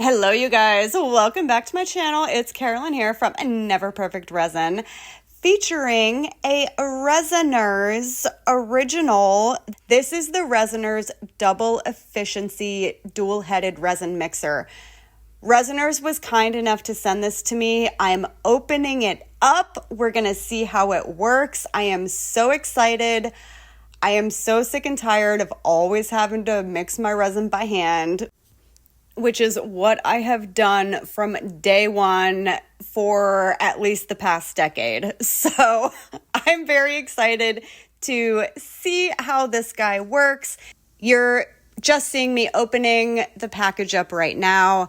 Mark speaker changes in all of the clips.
Speaker 1: Hello, you guys. Welcome back to my channel. It's Carolyn here from Never Perfect Resin, featuring a Resiners original. This is the Resiners Double Efficiency Dual-Headed Resin Mixer. Resiners was kind enough to send this to me. I'm opening it up. We're going to see how it works. I am so excited. I am so sick and tired of always having to mix my resin by hand, which is what I have done from day one for at least the past decade. So I'm very excited to see how this guy works. You're just seeing me opening the package up right now.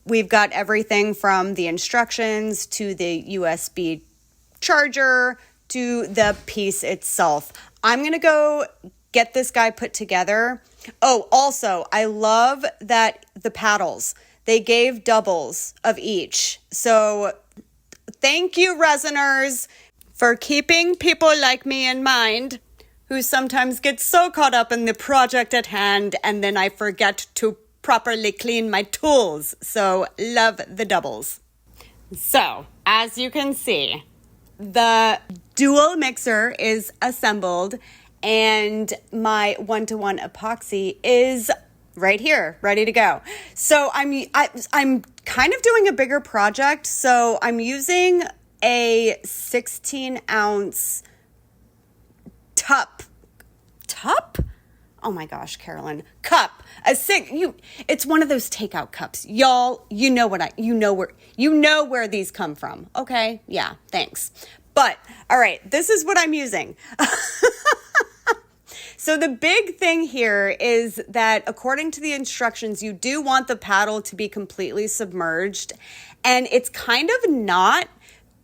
Speaker 1: We've got everything from the instructions to the USB charger to the piece itself. I'm going to go get this guy put together. Oh, also, I love that the paddles, they gave doubles of each. So thank you, Resiners, for keeping people like me in mind who sometimes get so caught up in the project at hand and then I forget to properly clean my tools. So love the doubles. So as you can see, the dual mixer is assembled and my 1-to-1 epoxy is right here, ready to go. So I'm kind of doing a bigger project. So I'm using a 16-ounce cup. Oh my gosh, Carolyn, cup. It's one of those takeout cups, y'all. You know where these come from. Okay, yeah, thanks. But all right, this is what I'm using. So the big thing here is that according to the instructions, you do want the paddle to be completely submerged, and it's kind of not,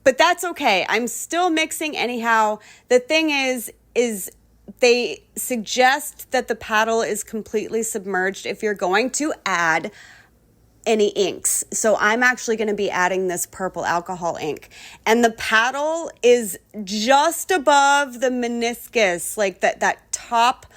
Speaker 1: but that's okay. I'm still mixing anyhow. The thing is they suggest that the paddle is completely submerged if you're going to add any inks. So I'm actually going to be adding this purple alcohol ink. And the paddle is just above the meniscus, like that top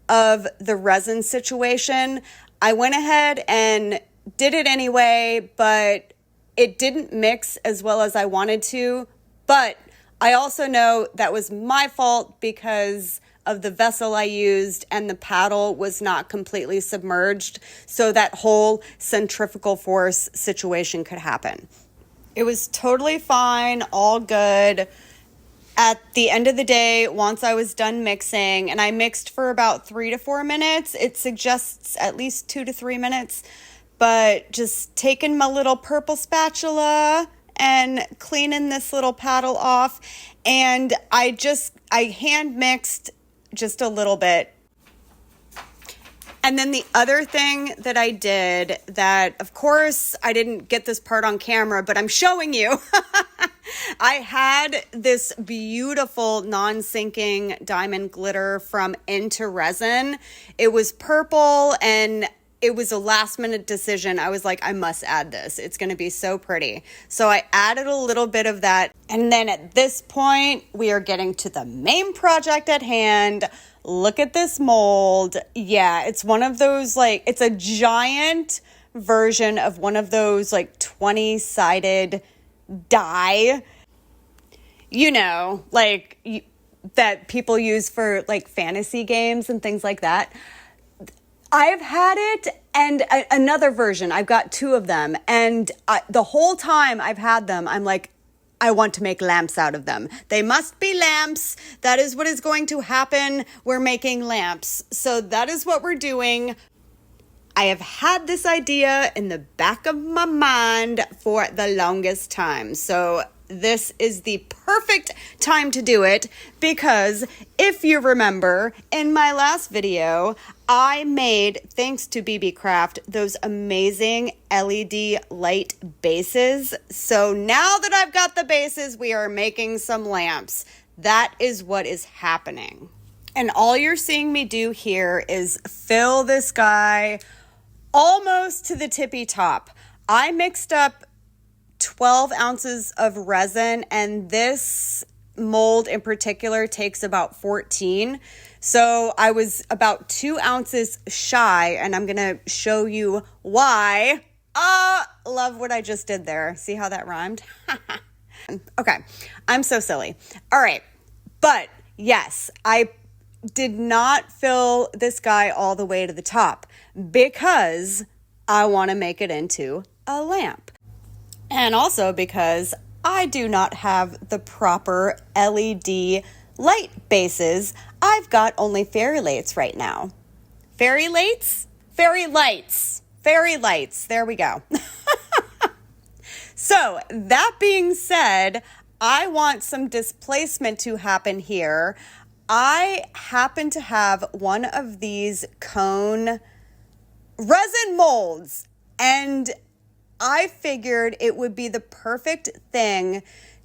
Speaker 1: of the resin situation. I went ahead and did it anyway, but it didn't mix as well as I wanted to. But I also know that was my fault because of the vessel I used and the paddle was not completely submerged, so that whole centrifugal force situation could happen. It was totally fine, all good. At the end of the day, once I was done mixing, and I mixed for about 3 to 4 minutes, it suggests at least 2 to 3 minutes, but just taking my little purple spatula and cleaning this little paddle off, and I hand mixed just a little bit. And then the other thing that I did that, of course, I didn't get this part on camera, but I'm showing you. I had this beautiful non-sinking diamond glitter from Into Resin. It was purple and it was a last minute decision. I was like, I must add this. It's going to be so pretty. So I added a little bit of that. And then at this point, we are getting to the main project at hand. Look at this mold. Yeah, it's one of those, it's a giant version of one of those 20-sided die, that people use for fantasy games and things like that. I've had it and another version. I've got 2 of them. And the whole time I've had them, I'm like, I want to make lamps out of them. They must be lamps. That is what is going to happen. We're making lamps. So that is what we're doing. I have had this idea in the back of my mind for the longest time. So this is the perfect time to do it because if you remember in my last video, I made, thanks to BB Craft, those amazing LED light bases. So now that I've got the bases, we are making some lamps. That is what is happening. And all you're seeing me do here is fill this guy almost to the tippy top. I mixed up 12 ounces of resin, and this mold in particular takes about 14. So I was about 2 ounces shy, and I'm going to show you why Love what I just did there. See how that rhymed? Okay, I'm so silly. All right, but yes, I did not fill this guy all the way to the top because I want to make it into a lamp. And also because I do not have the proper LED light bases. I've got only fairy lights right now. Fairy lights? Fairy lights. Fairy lights. There we go. So that being said, I want some displacement to happen here. I happen to have one of these cone resin molds, and I figured it would be the perfect thing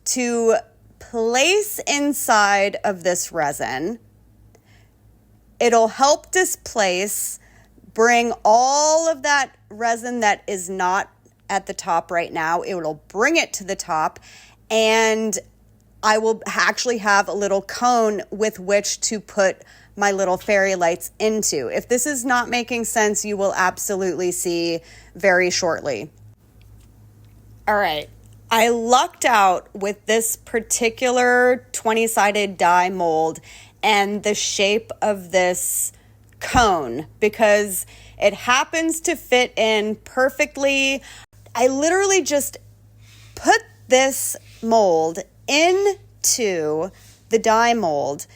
Speaker 1: to place inside of this resin. It'll help displace, bring all of that resin that is not at the top right now. It will bring it to the top, and I will actually have a little cone with which to put my little fairy lights into. If this is not making sense, you will absolutely see very shortly. All right, I lucked out with this particular 20-sided die mold and the shape of this cone because it happens to fit in perfectly. I literally just put this mold into the die mold,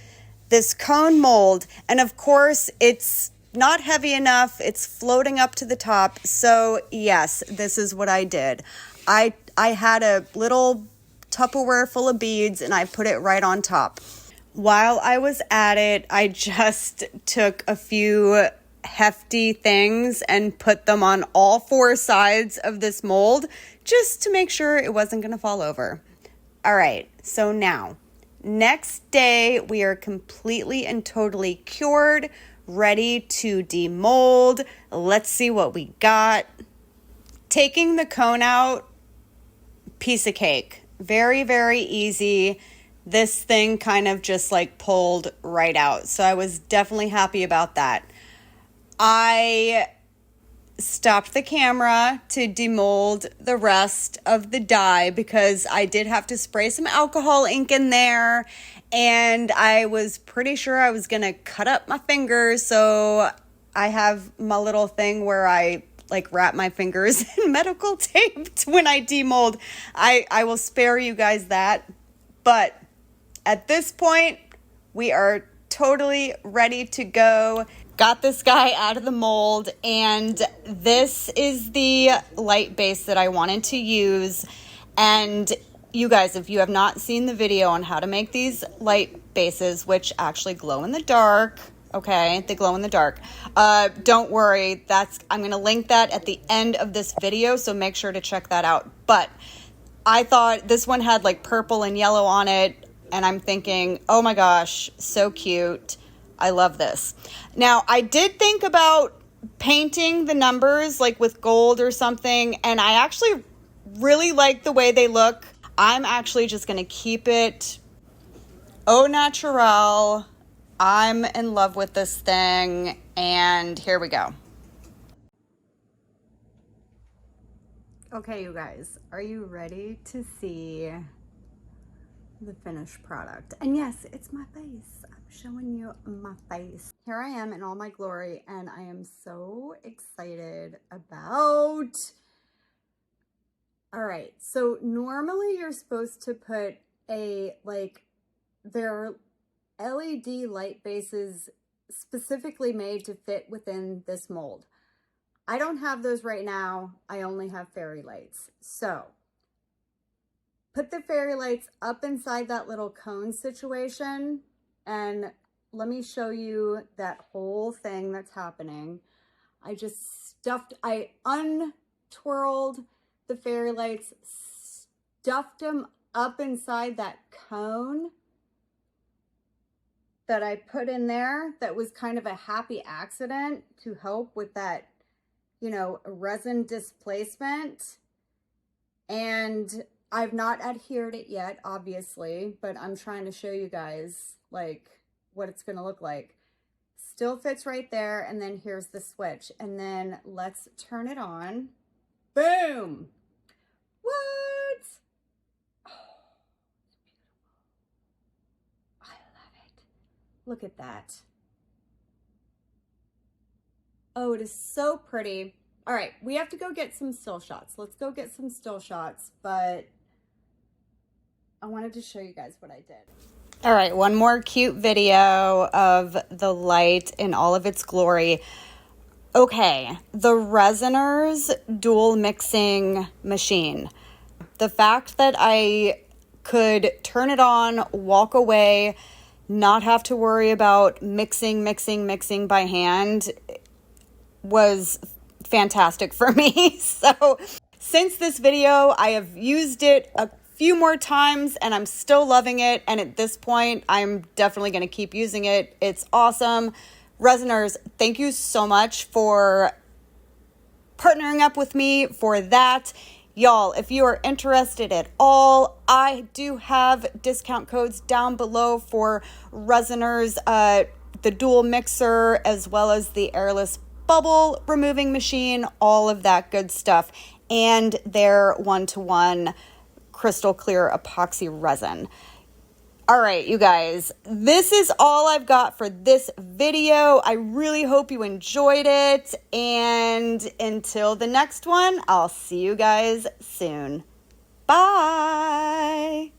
Speaker 1: this cone mold, and of course it's not heavy enough. It's floating up to the top. So yes, this is what I did. I had a little Tupperware full of beads and I put it right on top. While I was at it, I just took a few hefty things and put them on all four sides of this mold just to make sure it wasn't going to fall over. All right, so now, next day, we are completely and totally cured, ready to demold. Let's see what we got. Taking the cone out, piece of cake. Very, very easy. This thing kind of just like pulled right out. So I was definitely happy about that. I stopped the camera to demold the rest of the die because I did have to spray some alcohol ink in there, and I was pretty sure I was gonna cut up my fingers, so I have my little thing where I like wrap my fingers in medical tape when I demold. I will spare you guys that, but at this point we are totally ready to go. Got this guy out of the mold, and this is the light base that I wanted to use. And you guys, if you have not seen the video on how to make these light bases, which actually glow in the dark, okay, they glow in the dark, don't worry, I'm going to link that at the end of this video, so make sure to check that out. But I thought this one had like purple and yellow on it, and I'm thinking, oh my gosh, so cute. I love this. Now, I did think about painting the numbers like with gold or something, and I actually really like the way they look. I'm actually just going to keep it au naturel. I'm in love with this thing, and here we go. Okay, you guys, are you ready to see the finished product? And yes, it's my face. I'm showing you my face. Here I am in all my glory, and I am so excited about. All right, so normally you're supposed to put their LED light bases specifically made to fit within this mold. I don't have those right now. I only have fairy lights. So put the fairy lights up inside that little cone situation, and let me show you that whole thing that's happening. I untwirled the fairy lights, stuffed them up inside that cone that I put in there. That was kind of a happy accident to help with that, you know, resin displacement. And I've not adhered it yet, obviously, but I'm trying to show you guys like what it's going to look like. Still fits right there. And then here's the switch. And then let's turn it on. Boom. What? Oh, I love it. Look at that. Oh, it is so pretty. All right, we have to go get some still shots. Let's go get some still shots, but I wanted to show you guys what I did. All right, one more cute video of the light in all of its glory. Okay, the Resiners dual mixing machine. The fact that I could turn it on, walk away, not have to worry about mixing by hand was fantastic for me. So since this video, I have used it a few more times and I'm still loving it. And at this point, I'm definitely going to keep using it. It's awesome. Resiners, thank you so much for partnering up with me for that. Y'all, if you are interested at all, I do have discount codes down below for Resiners, the dual mixer, as well as the Airless bubble removing machine, all of that good stuff, and their 1-to-1 crystal clear epoxy resin. All right, you guys, this is all I've got for this video. I really hope you enjoyed it. And until the next one, I'll see you guys soon. Bye.